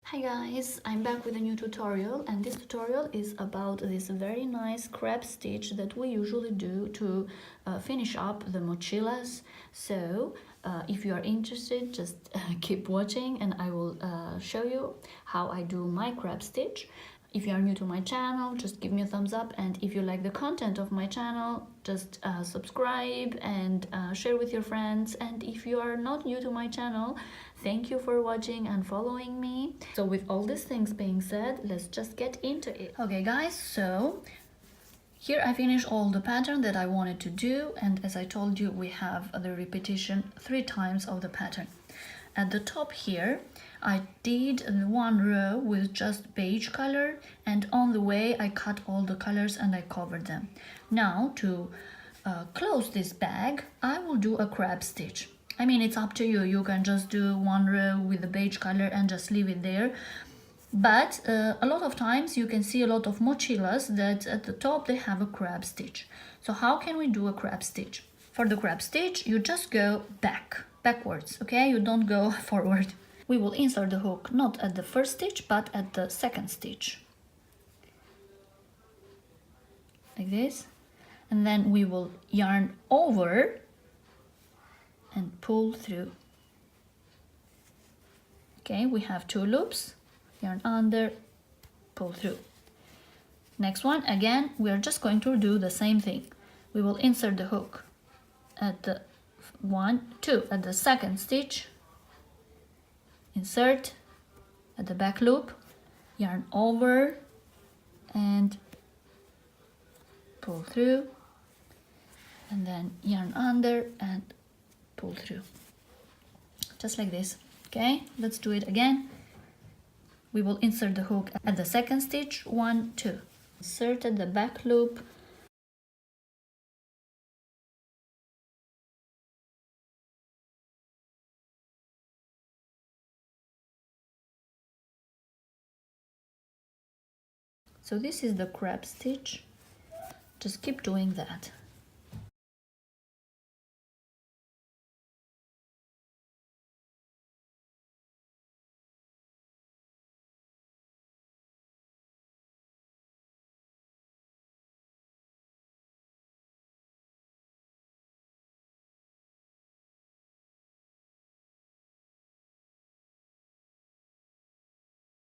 Hi guys, I'm back with a new tutorial, and this tutorial is about this very nice crab stitch that we usually do to finish up the mochilas. So if you are interested, just keep watching and I will show you how I do my crab stitch. If you are new to my channel, just give me a thumbs up, and if you like the content of my channel, just subscribe and share with your friends. And if you are not new to my channel, thank you for watching and following me. So with all these things being said, let's just get into it. Okay guys, so here I finished all the pattern that I wanted to do, and as I told you, we have the repetition 3 times of the pattern. At the top here, I did one row with just beige color, and on the way I cut all the colors and I covered them. Now to close this bag, I will do a crab stitch. I mean, it's up to you. You can just do one row with the beige color and just leave it there. But a lot of times you can see a lot of mochilas that at the top they have a crab stitch. So how can we do a crab stitch? For the crab stitch, you just go backwards, okay? You don't go forward. We will insert the hook not at the first stitch, but at the second stitch. Like this. And then we will yarn over and pull through. Okay, we have 2 loops. Yarn under, pull through. Next one, again, we are just going to do the same thing. We will insert the hook at the 2 at the second stitch, insert at the back loop, yarn over and pull through, and then yarn under and pull through, just like this. Okay, let's do it again. We will insert the hook at the second stitch, 1, 2. Insert at the back loop, so this is the crab stitch. Just keep doing that.